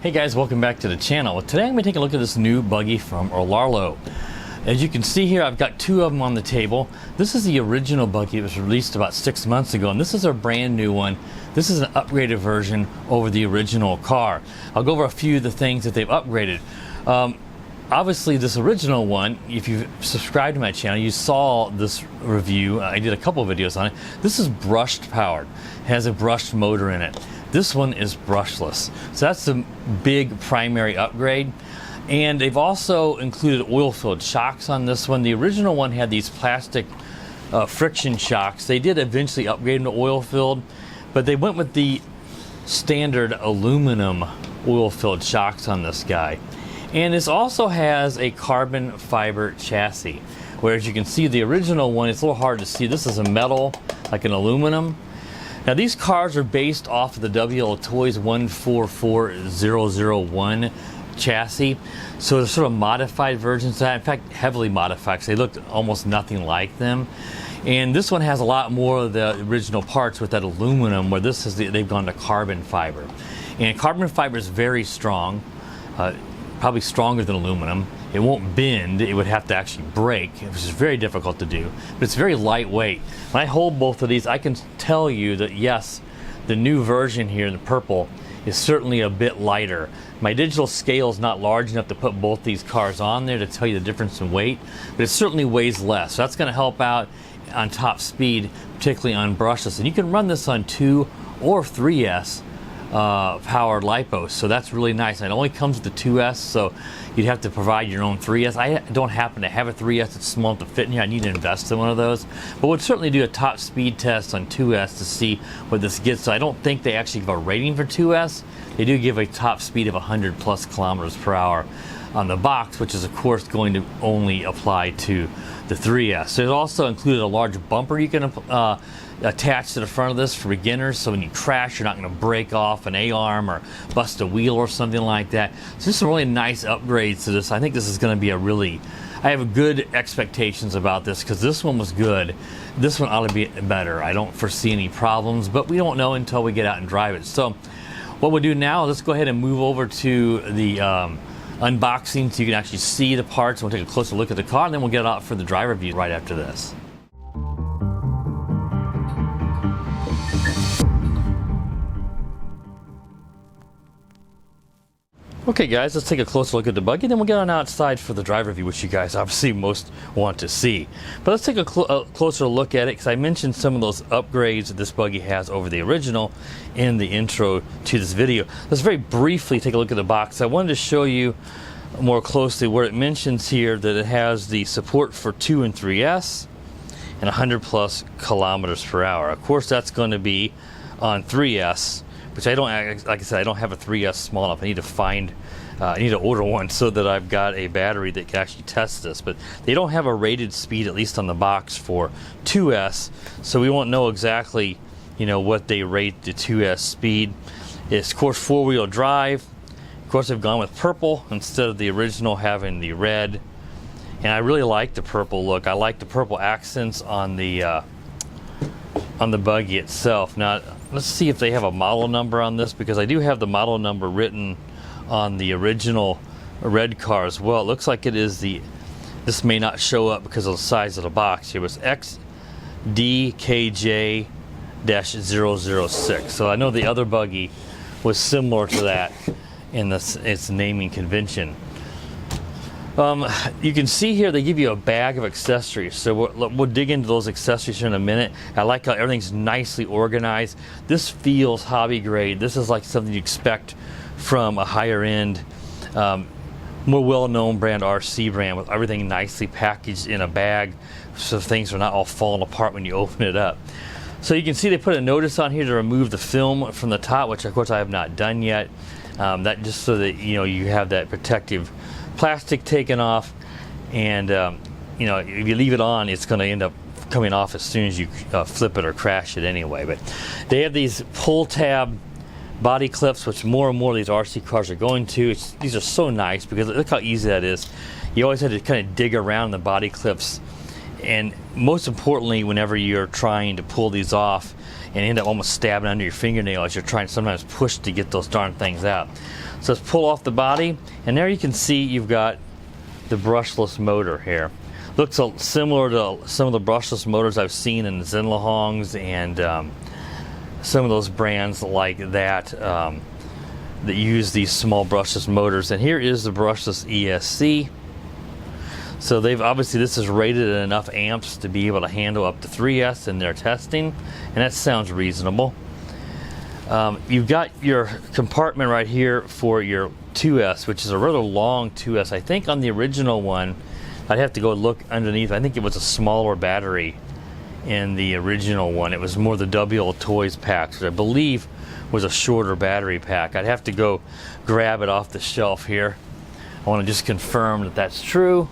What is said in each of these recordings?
Hey guys, welcome back to the channel. Today I'm going to take a look at this new buggy from RLAARLO. As you can see here, I've got two of them on the table. This is the original buggy. It was released about 6 months ago, and this is a brand new one. This is an upgraded version over the original car. I'll go over a few of the things that they've upgraded. Obviously, this original one, if you subscribed to my channel, you saw this review. I did a couple of videos on it. This is brushed powered. It has a brushed motor in it. This one is brushless. So that's the big primary upgrade. And they've also included oil-filled shocks on this one. The original one had these plastic friction shocks. They did eventually upgrade them to oil-filled, but they went with the standard aluminum oil-filled shocks on this guy. And this also has a carbon fiber chassis, whereas you can see the original one, it's a little hard to see. This is a metal, like an aluminum. Now these cars are based off of the WL Toys 144001 chassis, so they're sort of modified versions of that. In fact, heavily modified, because they looked almost nothing like them. And this one has a lot more of the original parts with that aluminum, where this is they've gone to carbon fiber. And carbon fiber is very strong, probably stronger than aluminum. It won't bend, it would have to actually break, which is very difficult to do, but it's very lightweight. When I hold both of these, I can tell you that yes, the new version here, the purple, is certainly a bit lighter. My digital scale is not large enough to put both these cars on there to tell you the difference in weight, but it certainly weighs less. So that's going to help out on top speed, particularly on brushless. And you can run this on 2 or 3S powered lipos, so that's really nice. And it only comes with the 2S, so you'd have to provide your own 3S. I don't happen to have a 3S that's small enough to fit in here. I need to invest in one of those, but we'll certainly do a top speed test on 2S to see what this gets. So I don't think they actually give a rating for 2S. They do give a top speed of 100 plus kilometers per hour on the box, which is of course going to only apply to the 3S. So it also included a large bumper you can attach to the front of this for beginners, so when you crash, you're not going to break off an A-arm or bust a wheel or something like that. So there's some really nice upgrades to this. I think this is going to be I have good expectations about this, because this one was good. This one ought to be better. I don't foresee any problems, but we don't know until we get out and drive it. So what we'll do now, let's go ahead and move over to the unboxing so you can actually see the parts. We'll take a closer look at the car, and then we'll get it out for the driver view right after this. Okay guys, let's take a closer look at the buggy, then we'll get on outside for the driver view, which you guys obviously most want to see. But let's take a closer look at it, because I mentioned some of those upgrades that this buggy has over the original in the intro to this video. Let's very briefly take a look at the box. I wanted to show you more closely where it mentions here that it has the support for 2 and 3S and 100 plus kilometers per hour. Of course, that's going to be on 3S, which I don't, like I said, I don't have a 3S small enough. I need to order one so that I've got a battery that can actually test this. But they don't have a rated speed, at least on the box, for 2S, so we won't know exactly, what they rate the 2S speed. It's, of course, 4-wheel drive. Of course, they've gone with purple instead of the original having the red. And I really like the purple look. I like the purple accents on the buggy itself. Now, let's see if they have a model number on this, because I do have the model number written on the original red car as well. It looks like it is this may not show up because of the size of the box. It was XDKJ-006. So I know the other buggy was similar to that in its naming convention. You can see here they give you a bag of accessories, so we'll dig into those accessories in a minute. I like how everything's nicely organized. This feels hobby grade. This is like something you expect from a higher end, more well-known brand, RC brand, with everything nicely packaged in a bag so things are not all falling apart when you open it up. So you can see they put a notice on here to remove the film from the top, which of course I have not done yet. That just so that you have that protective plastic taken off, and if you leave it on, it's going to end up coming off as soon as you flip it or crash it anyway. But they have these pull tab body clips, which more and more of these RC cars are going to. These are so nice, because look how easy that is. You always had to kind of dig around the body clips, and most importantly, whenever you're trying to pull these off, and end up almost stabbing under your fingernail as you're trying to sometimes push to get those darn things out. So let's pull off the body, and there you can see you've got the brushless motor here. Looks similar to some of the brushless motors I've seen in the Zenlahongs and some of those brands like that that use these small brushless motors. And here is the brushless ESC. So they've obviously, this is rated at enough amps to be able to handle up to 3S in their testing, and that sounds reasonable. You've got your compartment right here for your 2S, which is a rather long 2S. I think on the original one, I'd have to go look underneath. I think it was a smaller battery in the original one. It was more the WL Toys pack, which I believe was a shorter battery pack. I'd have to go grab it off the shelf here. I want to just confirm that that's true.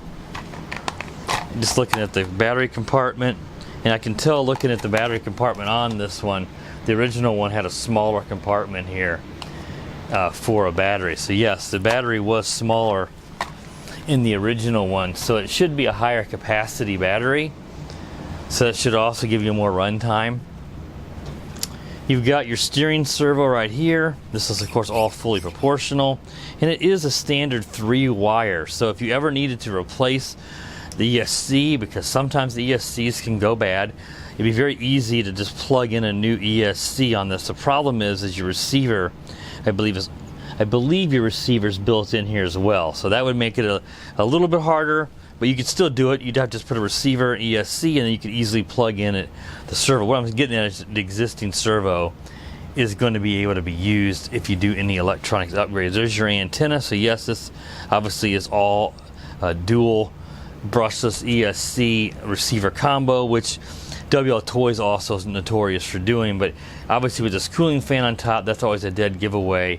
Just looking at the battery compartment, and I can tell looking at the battery compartment on this one, the original one had a smaller compartment here for a battery. So yes, the battery was smaller in the original one, so it should be a higher capacity battery, so it should also give you more run time. You've got your steering servo right here. This is of course all fully proportional, and it is a standard 3-wire, so if you ever needed to replace the ESC, because sometimes the ESCs can go bad, it'd be very easy to just plug in a new ESC on this. The problem is your receiver, I believe your receiver's built in here as well, so that would make it a little bit harder, but you could still do it. You'd have to just put a receiver, ESC, and then you could easily plug in the servo. What I'm getting at is the existing servo is going to be able to be used if you do any electronics upgrades. There's your antenna, so yes, this obviously is all dual brushless ESC receiver combo, which WL Toys also is notorious for doing, but obviously with this cooling fan on top, that's always a dead giveaway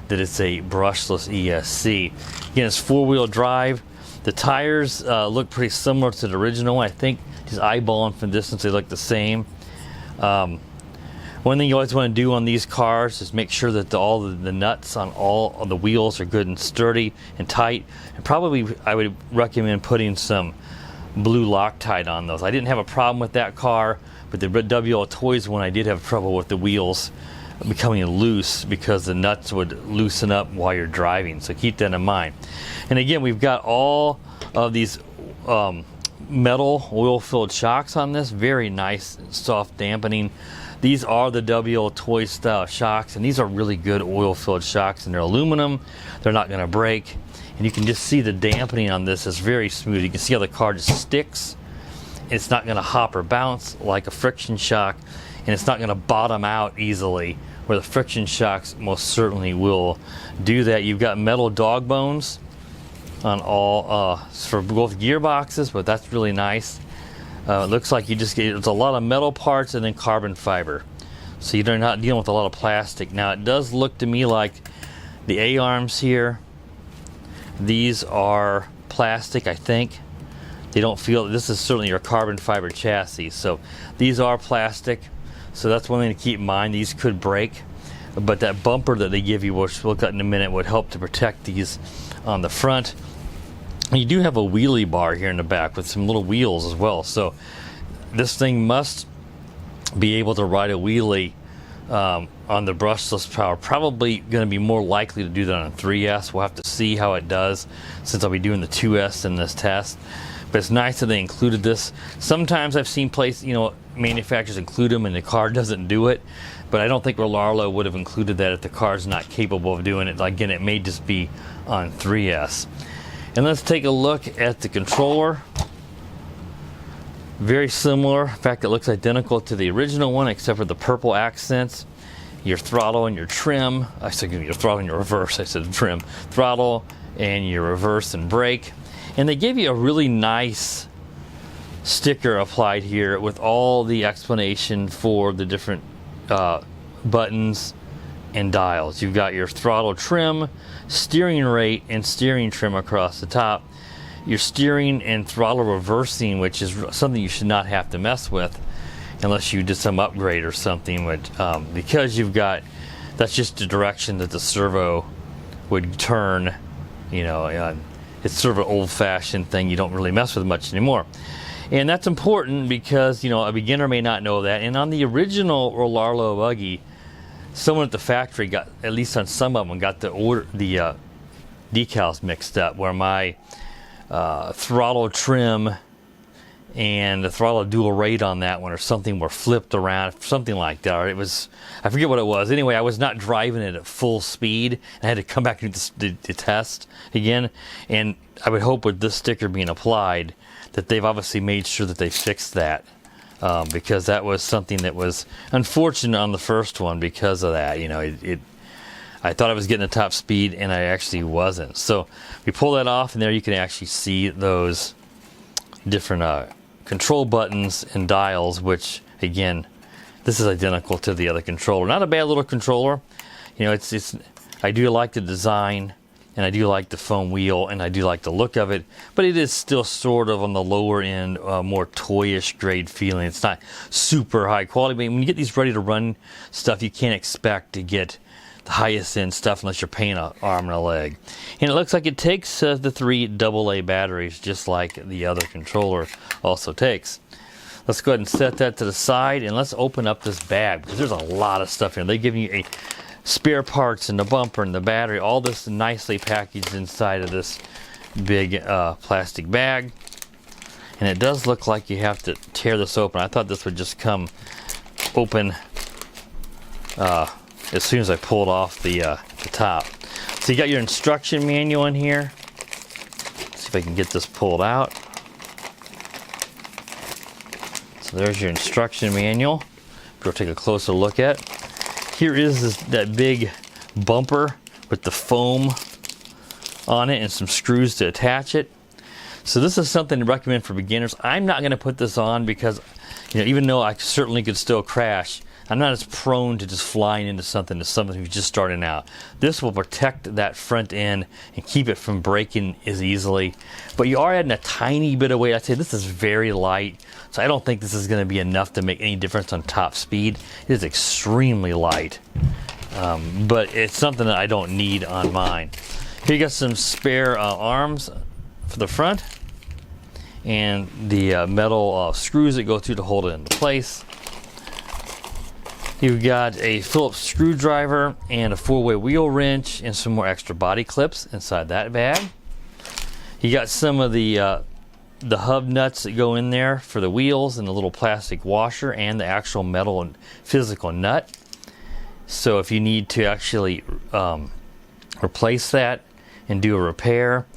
that it's a brushless ESC. Again, it's 4-wheel drive. The tires look pretty similar to the original one. I think just eyeballing from distance, they look the same. One thing you always want to do on these cars is make sure that all the nuts on all of the wheels are good and sturdy and tight. And probably I would recommend putting some blue Loctite on those. I didn't have a problem with that car, but the WL Toys one, I did have trouble with the wheels becoming loose because the nuts would loosen up while you're driving, so keep that in mind. And again, we've got all of these metal oil-filled shocks on this, very nice soft dampening. These are the WL Toys style shocks, and these are really good oil-filled shocks, and they're aluminum. They're not going to break, and you can just see the dampening on this is very smooth. You can see how the car just sticks. It's not going to hop or bounce like a friction shock, and it's not going to bottom out easily, where the friction shocks most certainly will do that. You've got metal dog bones on all for both gearboxes, but that's really nice. It looks like you just get, it's a lot of metal parts and then carbon fiber, so you're not dealing with a lot of plastic. Now it does look to me like the A-arms here, these are plastic, I think. They don't feel, this is certainly your carbon fiber chassis, so these are plastic, so that's one thing to keep in mind. These could break, but that bumper that they give you, which we'll look at in a minute, would help to protect these on the front. You do have a wheelie bar here in the back with some little wheels as well, so this thing must be able to ride a wheelie on the brushless power. Probably going to be more likely to do that on 3S. We'll have to see how it does, since I'll be doing the 2S in this test. But it's nice that they included this. Sometimes I've seen manufacturers include them and the car doesn't do it, but I don't think RLAARLO would have included that if the car's not capable of doing it. Again, it may just be on 3S. And let's take a look at the controller. Very similar. In fact, it looks identical to the original one except for the purple accents. Your throttle and your trim. I said your throttle and your reverse. I said trim. Throttle and your reverse and brake. And they gave you a really nice sticker applied here with all the explanation for the different buttons and dials. You've got your throttle trim, steering rate, and steering trim across the top. Your steering and throttle reversing, which is something you should not have to mess with unless you did some upgrade or something, but because you've got, that's just the direction that the servo would turn. It's sort of an old-fashioned thing you don't really mess with much anymore. And that's important because, you know, a beginner may not know that. And on the original RLAARLO buggy, someone at the factory got, at least on some of them, got the decals mixed up, where my throttle trim and the throttle dual rate on that one or something were flipped around, something like that. Or it was, I forget what it was. Anyway, I was not driving it at full speed. I had to come back and do the test again. And I would hope with this sticker being applied that they've obviously made sure that they fixed that, because that was something that was unfortunate on the first one because of that. You know, I thought I was getting a top speed and I actually wasn't. So we pull that off, and there you can actually see those different control buttons and dials, which again, this is identical to the other controller. Not a bad little controller. You know, it's I do like the design, and I do like the foam wheel, and I do like the look of it, but it is still sort of on the lower end, more toyish grade feeling. It's not super high quality, but when you get these ready to run stuff, you can't expect to get the highest end stuff unless you're paying an arm and a leg. And it looks like it takes the 3 AA batteries, just like the other controller also takes. Let's go ahead and set that to the side, and let's open up this bag, because there's a lot of stuff here. They give you a spare parts and the bumper and the battery, all this nicely packaged inside of this big plastic bag. And it does look like you have to tear this open. I thought this would just come open as soon as I pulled off the top. So you got your instruction manual in here. Let's see if I can get this pulled out. So there's your instruction manual. Go take a closer look at. Here is that big bumper with the foam on it and some screws to attach it. So this is something to recommend for beginners. I'm not going to put this on because, you know, even though I certainly could still crash, I'm not as prone to just flying into something as someone who's just starting out. This will protect that front end and keep it from breaking as easily. But you are adding a tiny bit of weight. I'd say this is very light, so I don't think this is going to be enough to make any difference on top speed. It is extremely light, but it's something that I don't need on mine. Here you got some spare arms for the front and the metal screws that go through to hold it into place. You've got a Phillips screwdriver and a 4-way wheel wrench and some more extra body clips inside that bag. You got some of the hub nuts that go in there for the wheels and the little plastic washer and the actual metal and physical nut. So if you need to actually replace that and do a repair,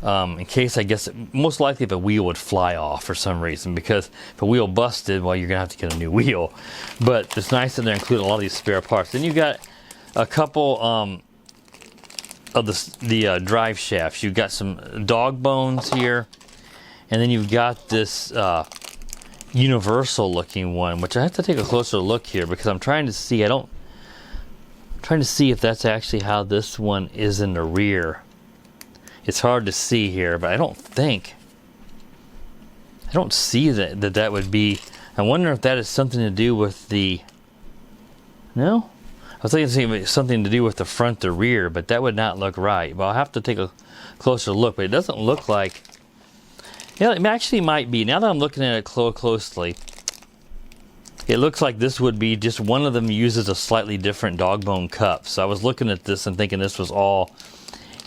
in case, I guess, most likely if a wheel would fly off for some reason, because if a wheel busted, well, you're going to have to get a new wheel. But it's nice that they're including a lot of these spare parts. Then you've got a couple of the drive shafts. You've got some dog bones here, and then you've got this universal looking one, which I have to take a closer look here because I'm trying to see, trying to see if that's actually how this one is in the rear. It's hard to see here, but I don't see that would be. I wonder if that is something to do with the. No, I was thinking it was something to do with the front, the rear, but that would not look right. But I'll have to take a closer look. But it doesn't look like. Yeah, it actually might be. Now that I'm looking at it closely, it looks like this would be just one of them uses a slightly different dog bone cup. So I was looking at this and thinking this was all.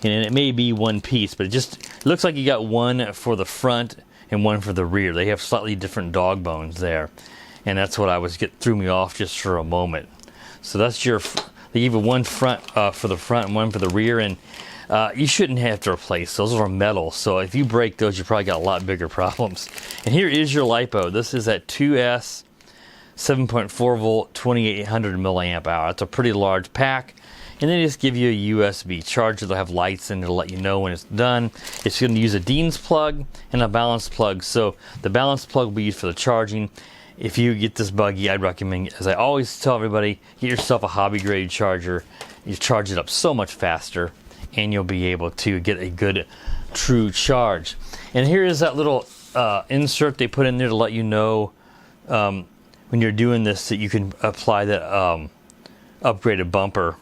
And it may be one piece, but it looks like you got one for the front and one for the rear. They have slightly different dog bones there, and that's what threw me off just for a moment. So that's they give you one front for the front and one for the rear, and you shouldn't have to replace those. Those are metal, so if you break those, you probably got a lot bigger problems. And here is your LiPo. This is at 2S, 7.4 volt, 2800 milliamp hour. It's a pretty large pack. And then they just give you a USB charger. They'll have lights in it to let you know when it's done. It's going to use a Dean's plug and a balanced plug. So the balanced plug will be used for the charging. If you get this buggy, I'd recommend, as I always tell everybody, get yourself a hobby grade charger. You charge it up so much faster, and you'll be able to get a good, true charge. And here is that little insert they put in there to let you know when you're doing this that you can apply that upgraded bumper.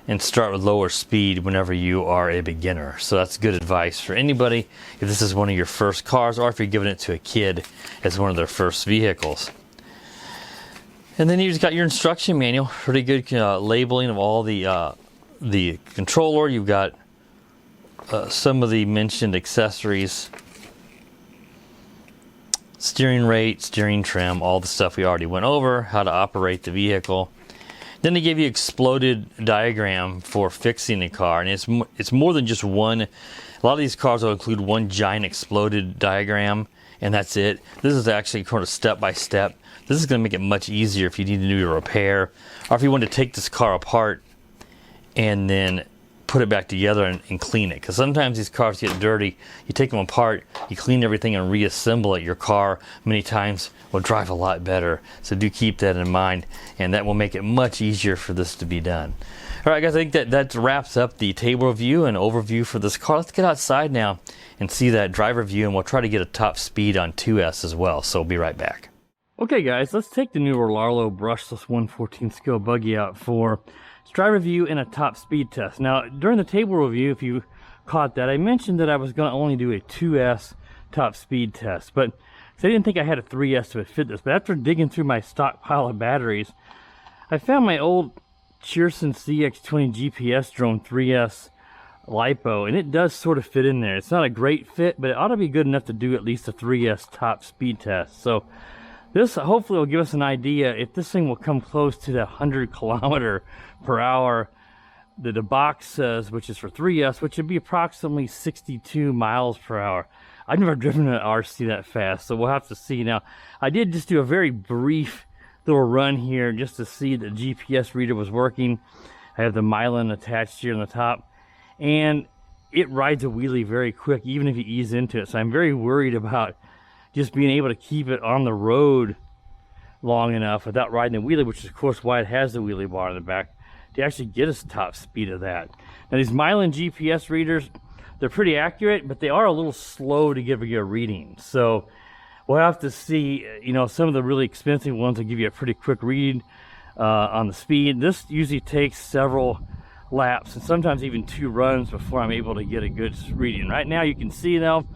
and start with lower speed whenever you are a beginner. So that's good advice for anybody if this is one of your first cars, or if you're giving it to a kid as one of their first vehicles. And then you just got your instruction manual, pretty good labeling of all the controller. You've got some of the mentioned accessories, steering rate, steering trim, all the stuff we already went over, how to operate the vehicle. Then they give you exploded diagram for fixing the car, and it's more than just one. A lot of these cars will include one giant exploded diagram, and that's it. This is actually kind of step by step. This is going to make it much easier if you need to do a repair, or if you want to take this car apart and then put it back together and clean it. Because sometimes these cars get dirty. You take them apart, you clean everything and reassemble it. Your car many times will drive a lot better. So do keep that in mind, and that will make it much easier for this to be done. All right, guys, I think that wraps up the table review and overview for this car. Let's get outside now and see that driver view, and we'll try to get a top speed on 2S as well. So we'll be right back. Okay, guys, let's take the new RLAARLO brushless 1/14 scale buggy out for driver view and a top speed test. Now, during the table review, if you caught that, I mentioned that I was going to only do a 2S top speed test, but so I didn't think I had a 3S to fit this. But after digging through my stockpile of batteries, I found my old Cheerson CX20 GPS drone 3S LiPo, and it does sort of fit in there. It's not a great fit, but it ought to be good enough to do at least a 3S top speed test. So this hopefully will give us an idea if this thing will come close to the 100 km/h that the box says, which is for 3S, which would be approximately 62 miles per hour. I've never driven an RC that fast, so we'll have to see. Now, I did just do a very brief little run here just to see the GPS reader was working. I have the Mylan attached here on the top, and it rides a wheelie very quick, even if you ease into it. So I'm very worried about just being able to keep it on the road long enough without riding the wheelie, which is of course why it has the wheelie bar in the back, to actually get us top speed of that. Now, these Mylan GPS readers, they're pretty accurate, but they are a little slow to give you a reading. So we'll have to see. You know, some of the really expensive ones will give you a pretty quick read on the speed. This usually takes several laps and sometimes even 2 runs before I'm able to get a good reading. Right now you can see though,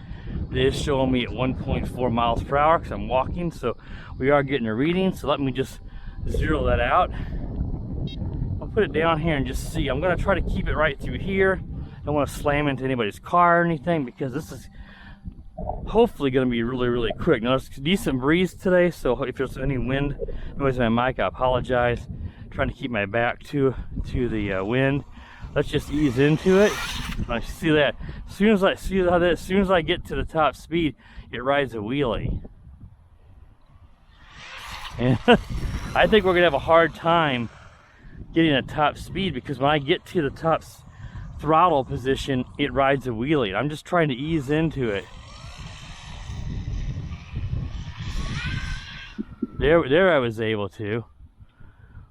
it is showing me at 1.4 miles per hour because I'm walking, so we are getting a reading. So let me just zero that out. I'll put it down here and just see. I'm going to try to keep it right through here. I don't want to slam into anybody's car or anything, because this is hopefully going to be really, really quick. Now, there's a decent breeze today, so if there's any wind noise in my mic, I apologize. I'm trying to keep my back to the wind. Let's just ease into it. I see that. As soon as I get to the top speed, it rides a wheelie. And I think we're gonna have a hard time getting a top speed, because when I get to the top throttle position, it rides a wheelie. I'm just trying to ease into it. There I was able to.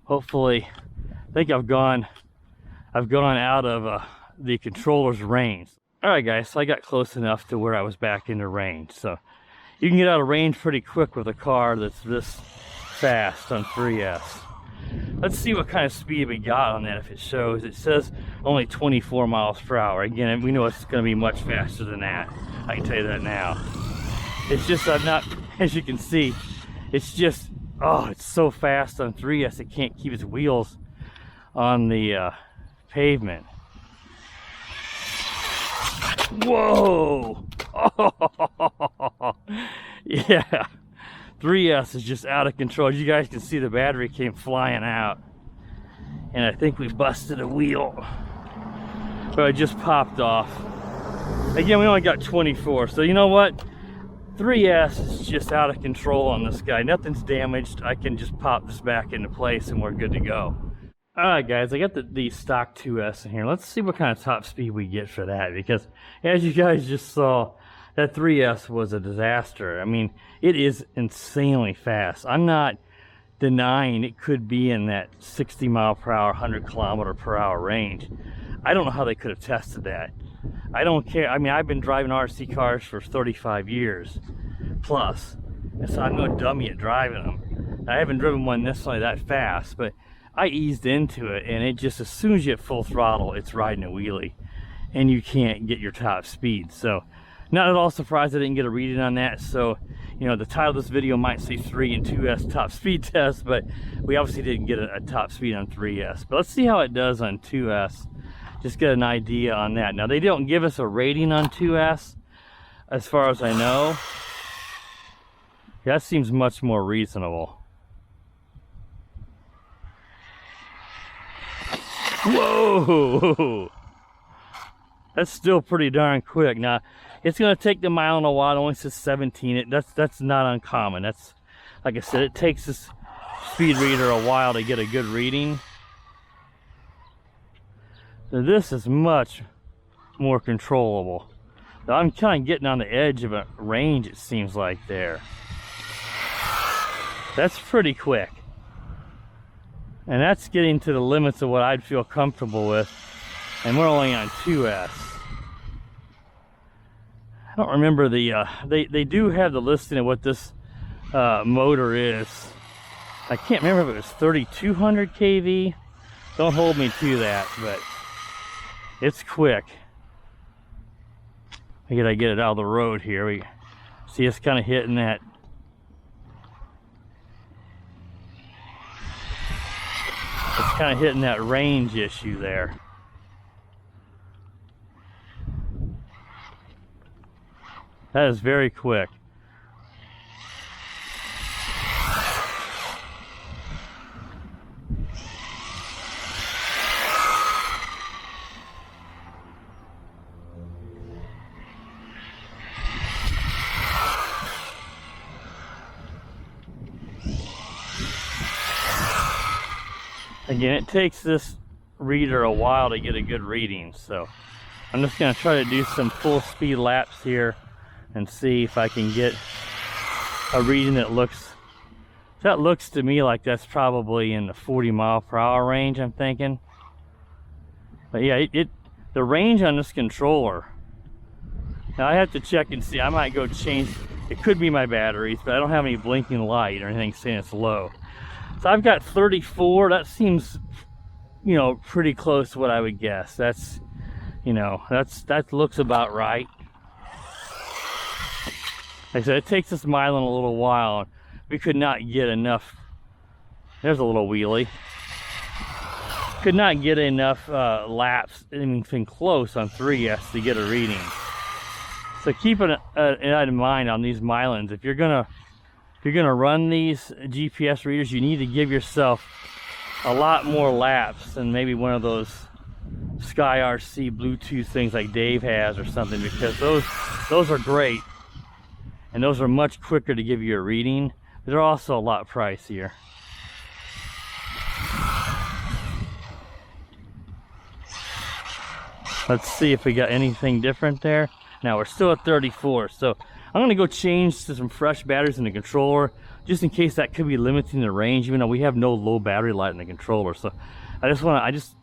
Hopefully, I think I've gone out of the controller's range. All right, guys, so I got close enough to where I was back into range. So you can get out of range pretty quick with a car that's this fast on 3S. Let's see what kind of speed we got on that. If it shows, it says only 24 miles per hour. Again, we know it's going to be much faster than that. I can tell you that now. It's just I'm not, as you can see, it's just, oh, it's so fast on 3S it can't keep its wheels on the pavement. Whoa! Oh, yeah. 3S is just out of control. As you guys can see, the battery came flying out, and I think we busted a wheel. So it just popped off. Again, we only got 24, so you know what? 3S is just out of control on this guy. Nothing's damaged. I can just pop this back into place and we're good to go. Alright guys, I got the stock 2S in here. Let's see what kind of top speed we get for that, because as you guys just saw, that 3S was a disaster. I mean, it is insanely fast. I'm not denying it could be in that 60 mile per hour, 100 kilometer per hour range. I don't know how they could have tested that. I don't care. I mean, I've been driving RC cars for 35 years plus, and so I'm no dummy at driving them. I haven't driven one necessarily that fast, but I eased into it, and it just, as soon as you hit full throttle, it's riding a wheelie, and you can't get your top speed. So not at all surprised I didn't get a reading on that. So, you know, the title of this video might say 3 and 2S top speed test, but we obviously didn't get a top speed on 3S. But let's see how it does on 2S. Just get an idea on that. Now, they don't give us a rating on 2S, as far as I know. That seems much more reasonable. Whoa! That's still pretty darn quick. Now, it's going to take the mile and a while. It only says 17. That's not uncommon. That's, like I said, it takes this speed reader a while to get a good reading. So this is much more controllable. Now, I'm kind of getting on the edge of a range, it seems like there. That's pretty quick. And that's getting to the limits of what I'd feel comfortable with. And we're only on 2S. I don't remember the, they do have the listing of what this motor is. I can't remember if it was 3200 kV. Don't hold me to that, but it's quick. I gotta get it out of the road here. We see it's kind of hitting that. It's kind of hitting that range issue there. That is very quick. Again, it takes this reader a while to get a good reading, so I'm just going to try to do some full speed laps here and see if I can get a reading that looks to me like that's probably in the 40 mile per hour range, I'm thinking. But yeah, the range on this controller, now I have to check and see. I might go change, it could be my batteries, but I don't have any blinking light or anything saying it's low. So I've got 34. That seems, you know, pretty close to what I would guess. That's, you know, that looks about right. Like I said, it takes us miling a little while. We could not get enough. There's a little wheelie. Could not get enough laps, anything close on 3S to get a reading. So keep it in mind on these milings. If you're gonna run these GPS readers, you need to give yourself a lot more laps than maybe one of those Sky RC Bluetooth things like Dave has or something, because those are great, and those are much quicker to give you a reading. But they're also a lot pricier. Let's see if we got anything different there. Now we're still at 34, so I'm gonna go change to some fresh batteries in the controller, just in case that could be limiting the range, even though we have no low battery light in the controller. So I just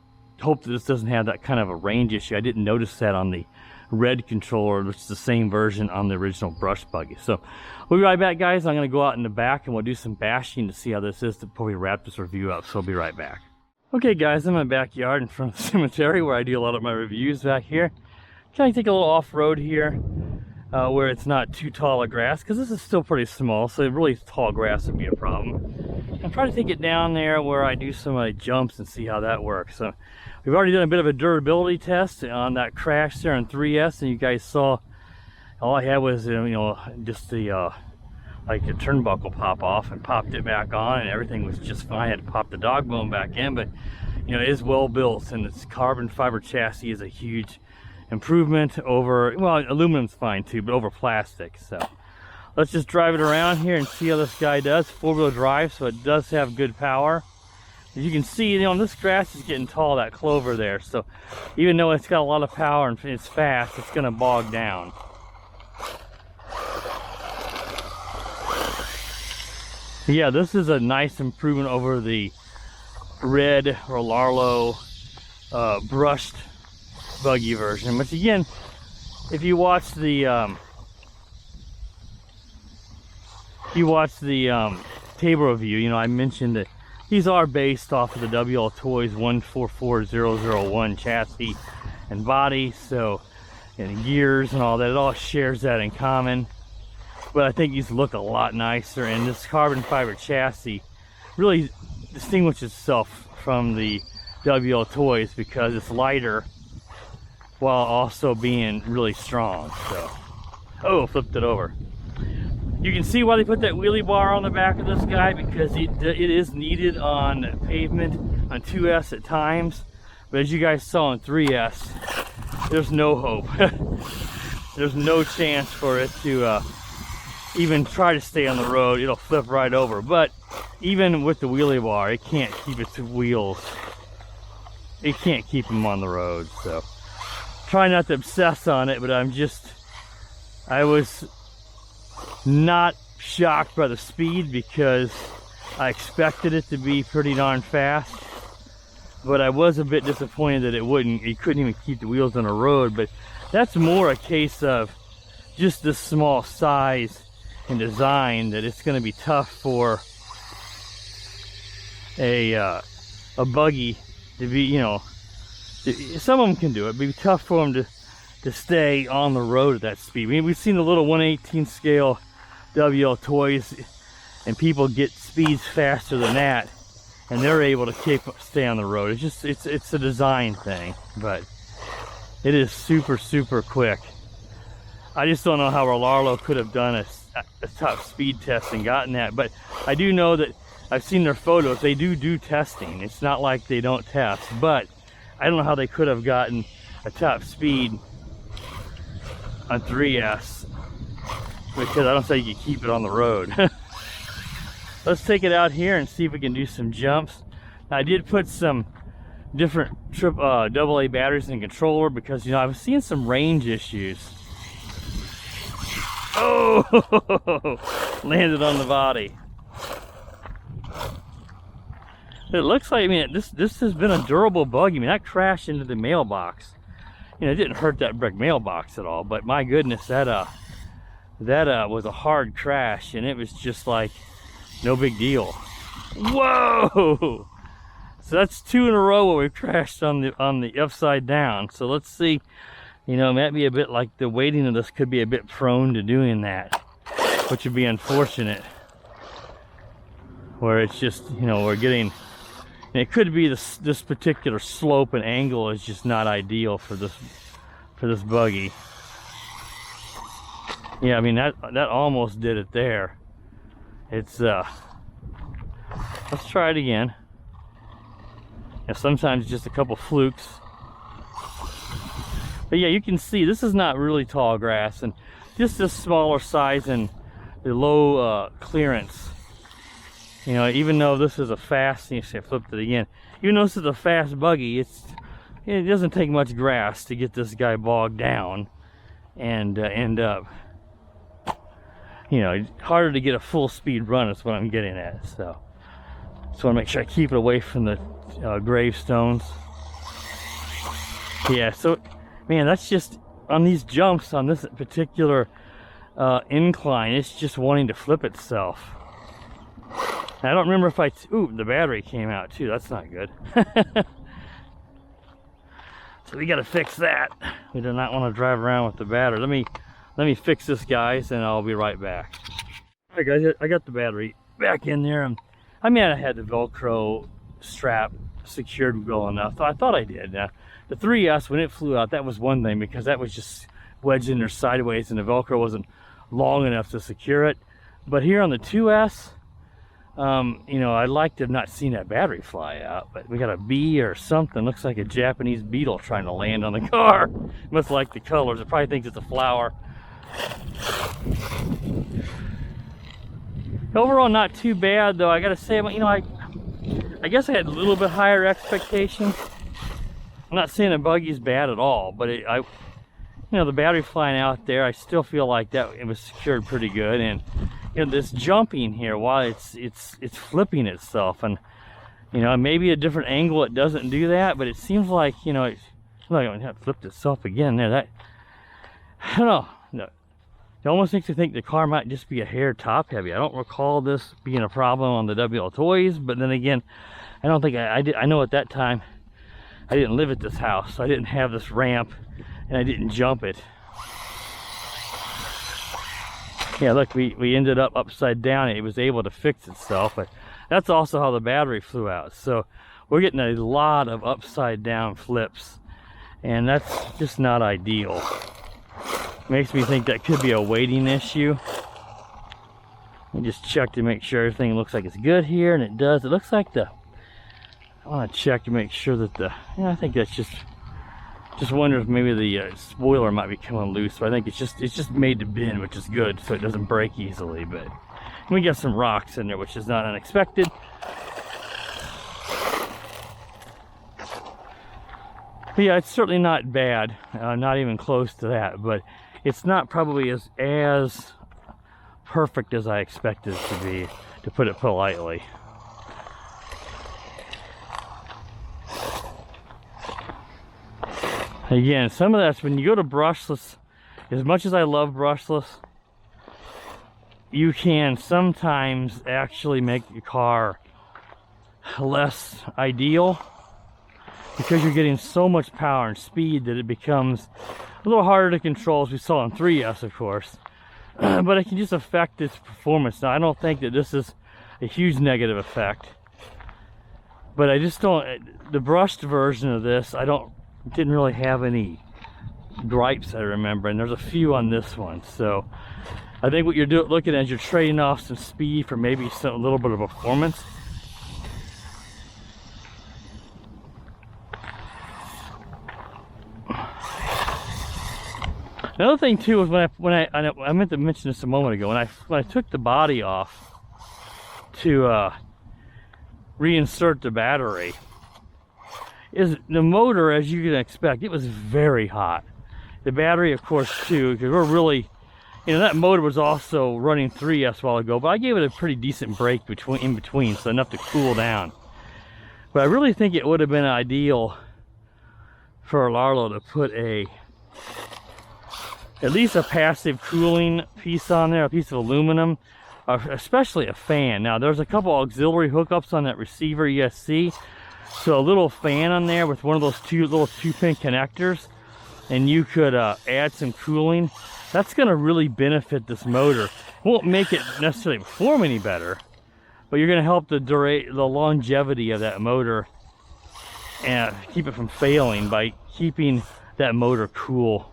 hope that this doesn't have that kind of a range issue. I didn't notice that on the red controller, which is the same version on the original brush buggy. So we'll be right back, guys. I'm gonna go out in the back and we'll do some bashing to see how this is before we wrap this review up. So we'll be right back. Okay, guys, I'm in my backyard in front of the cemetery where I do a lot of my reviews back here. Kind of take a little off-road here where it's not too tall a grass, because this is still pretty small, so really tall grass would be a problem. And try to take it down there where I do some jumps and see how that works. So we've already done a bit of a durability test on that crash there on 3S, and you guys saw all I had was you know, just the like the turnbuckle pop off, and popped it back on, and everything was just fine. I had to pop the dog bone back in, but you know, it is well built, and its carbon fiber chassis is a huge improvement over, well, aluminum's fine too, but over plastic. So let's just drive it around here and see how this guy does. 4-wheel drive, so it does have good power. As you can see, you know, this grass is getting tall, that clover there, so even though it's got a lot of power and it's fast, it's gonna bog down. Yeah, this is a nice improvement over the red RLAARLO brushed buggy version. Which again, if you watch the table review, you know, I mentioned that these are based off of the WL Toys 144001 chassis and body, so, and gears and all that, it all shares that in common. But I think these look a lot nicer, and this carbon fiber chassis really distinguishes itself from the WL Toys because it's lighter while also being really strong. So, oh, flipped it over. You can see why they put that wheelie bar on the back of this guy, because it is needed on pavement on 2S at times. But as you guys saw on 3S, there's no hope. There's no chance for it to even try to stay on the road. It'll flip right over. But even with the wheelie bar, it can't keep its wheels. It can't keep them on the road. So try not to obsess on it, but I was not shocked by the speed because I expected it to be pretty darn fast. But I was a bit disappointed that it couldn't even keep the wheels on the road. But that's more a case of just this small size and design, that it's going to be tough for a buggy to be, you know, some of them can do it, but it'd be tough for them to stay on the road at that speed. I mean, we've seen the little 1/18 scale WL Toys, and people get speeds faster than that, and they're able to stay on the road. It's just, it's a design thing, but it is super, super quick. I just don't know how RLAARLO could have done a top speed test and gotten that, but I do know that I've seen their photos. They do testing. It's not like they don't test, but I don't know how they could have gotten a top speed on 3S, because I don't think you can keep it on the road. Let's take it out here and see if we can do some jumps. Now, I did put some different AA batteries in the controller because, you know, I was seeing some range issues. Oh, landed on the body. It looks like, I mean, this has been a durable buggy. I mean, that crashed into the mailbox. You know, it didn't hurt that brick mailbox at all, but my goodness, that was a hard crash, and it was just like no big deal. Whoa! So that's 2 in a row where we crashed on the upside down. So let's see. You know, it might be a bit like the weighting of this could be a bit prone to doing that, which would be unfortunate. Where it's just, you know, we're getting, and it could be this particular slope and angle is just not ideal for this buggy. Yeah, I mean that almost did it there. It's let's try it again. And sometimes just a couple flukes. But yeah, you can see this is not really tall grass, and just this smaller size and the low clearance. You know, even though this is a fast, you see I flipped it again. Even though this is a fast buggy, it doesn't take much grass to get this guy bogged down and end up, you know, harder to get a full speed run is what I'm getting at. So just want to make sure I keep it away from the gravestones. Yeah, so man, that's just on these jumps on this particular incline, it's just wanting to flip itself. I don't remember if ooh, the battery came out too. That's not good. So we got to fix that. We do not want to drive around with the battery. Let me fix this, guys, and I'll be right back. All right, guys, I got the battery back in there. I mean, I had the Velcro strap secured well enough. I thought I did. The 3S, when it flew out, that was one thing, because that was just wedged in there sideways and the Velcro wasn't long enough to secure it. But here on the 2S, you know, I'd like to have not seen that battery fly out, but we got a bee or something. Looks like a Japanese beetle trying to land on the car. Must like the colors. It probably thinks it's a flower. Overall, not too bad, though. I gotta say, you know, I guess I had a little bit higher expectations. I'm not saying the buggy's bad at all, but you know, the battery flying out there, I still feel like that it was secured pretty good. And you know, this jumping here, while it's flipping itself, and you know, maybe a different angle it doesn't do that, but it seems like, you know, it's like it flipped itself again there. That, I don't know. No, it almost makes me think the car might just be a hair top heavy. I don't recall this being a problem on the WL Toys, but then again, I don't think I did. I know at that time I didn't live at this house, so I didn't have this ramp and I didn't jump it. Yeah, look, we ended up upside down. It was able to fix itself, but that's also how the battery flew out. So we're getting a lot of upside down flips, and that's just not ideal. Makes me think that could be a weighting issue. Let me just check to make sure everything looks like it's good here, and it does. It looks like I want to check to make sure that I think that's just wonder if maybe the spoiler might be coming loose. But I think it's just made to bend, which is good, so it doesn't break easily. But we got some rocks in there, which is not unexpected. But yeah, it's certainly not bad, not even close to that, but it's not probably as perfect as I expected it to be, to put it politely. Again, some of that's when you go to brushless, as much as I love brushless, you can sometimes actually make your car less ideal, because you're getting so much power and speed that it becomes a little harder to control, as we saw in 3S, of course. But it can just affect its performance. Now, I don't think that this is a huge negative effect, but I just don't. The brushed version of this, didn't really have any gripes, I remember, and there's a few on this one. So I think what you're looking at is you're trading off some speed for maybe a little bit of performance. Another thing too is when I meant to mention this a moment ago, when I took the body off to reinsert the battery, is the motor, as you can expect, it was very hot. The battery, of course, too, because we're really, that motor was also running 3S a while ago, but I gave it a pretty decent break in between, so enough to cool down. But I really think it would have been ideal for RLAARLO to put at least a passive cooling piece on there, a piece of aluminum, especially a fan. Now, there's a couple auxiliary hookups on that receiver ESC, so a little fan on there with one of those little 2-pin connectors, and you could add some cooling. That's going to really benefit this motor. It won't make it necessarily perform any better, but you're going to help the longevity of that motor and keep it from failing by keeping that motor cool.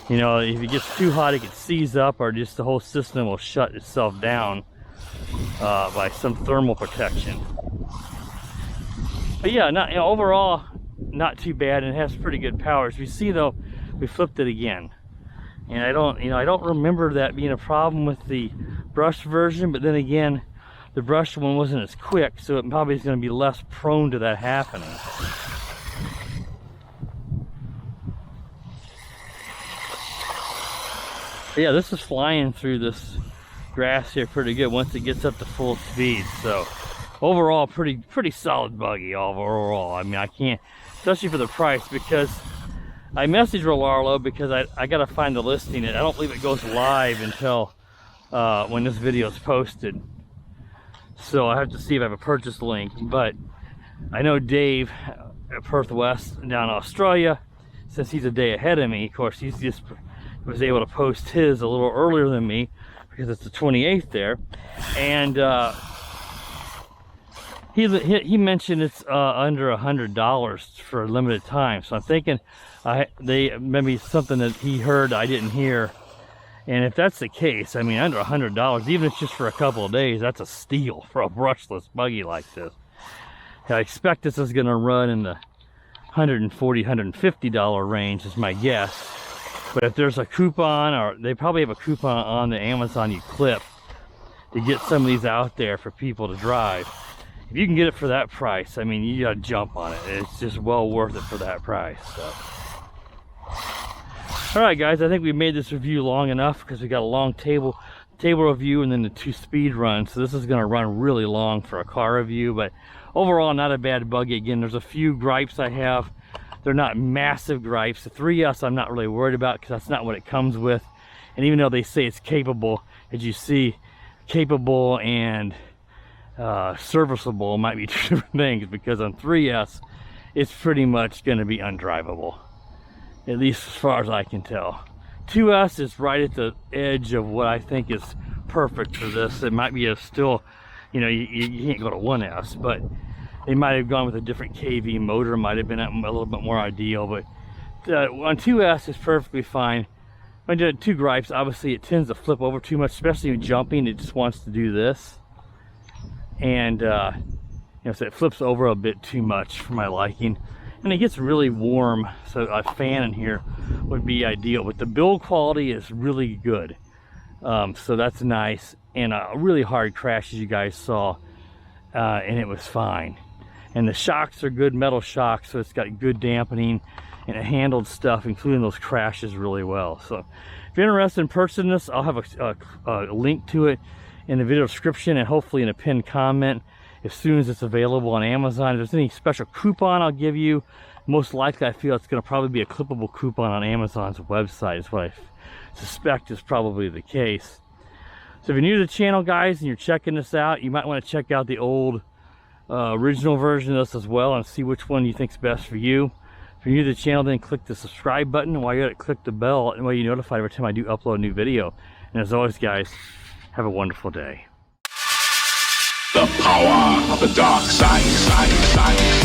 If it gets too hot, it could seize up, or just the whole system will shut itself down by some thermal protection. But yeah, overall, not too bad, and it has pretty good power. As we see, though, we flipped it again, and I don't remember that being a problem with the brushed version. But then again, the brushed one wasn't as quick, so it probably is going to be less prone to that happening. Yeah, this is flying through this grass here pretty good once it gets up to full speed. So overall, pretty solid buggy overall. I mean, I can't, especially for the price, because I messaged RLAARLO because I gotta find the listing. I don't believe it goes live until when this video is posted. So I have to see if I have a purchase link. But I know Dave at Perth West down in Australia, since he's a day ahead of me, of course, he's just was able to post his a little earlier than me because it's the 28th there, and he mentioned it's under $100 for a limited time. So I'm thinking they maybe something that he heard I didn't hear, and if that's the case, I mean, under $100, even if it's just for a couple of days, that's a steal for a brushless buggy like this. I expect this is going to run in the $140, $150 range is my guess. But if there's a coupon, or they probably have a coupon on the Amazon you clip to get some of these out there for people to drive. If you can get it for that price, I mean, you gotta jump on it. It's just well worth it for that price. So, all right, guys, I think we made this review long enough because we got a long table review and then the 2 speed runs. So this is gonna run really long for a car review, but overall, not a bad buggy. Again, there's a few gripes I have. They're not massive gripes. The 3S I'm not really worried about because that's not what it comes with. And even though they say it's capable, as you see, capable and serviceable might be two different things, because on 3S it's pretty much going to be undrivable, at least as far as I can tell. 2S is right at the edge of what I think is perfect for this. It might be a still, you know, you can't go to 1S, but they might have gone with a different KV motor, might have been a little bit more ideal. But on 2S it's perfectly fine. I did 2 gripes. Obviously it tends to flip over too much, especially when jumping. It just wants to do this, and you know, so it flips over a bit too much for my liking, and it gets really warm, so a fan in here would be ideal. But the build quality is really good, so that's nice. And a really hard crash, as you guys saw, and it was fine. And the shocks are good metal shocks, so it's got good dampening, and it handled stuff, including those crashes, really well. So if you're interested in purchasing this, I'll have a link to it in the video description, and hopefully in a pinned comment as soon as it's available on Amazon. If there's any special coupon I'll give you, most likely I feel it's going to probably be a clippable coupon on Amazon's website, is what I suspect is probably the case. So if you're new to the channel, guys, and you're checking this out, you might want to check out the old original version of this as well, and see which one you think's best for you. If you're new to the channel, then click the subscribe button, and while you're at it, click the bell, and while you're notified every time I do upload a new video. And as always, guys, have a wonderful day. The power of the dark side.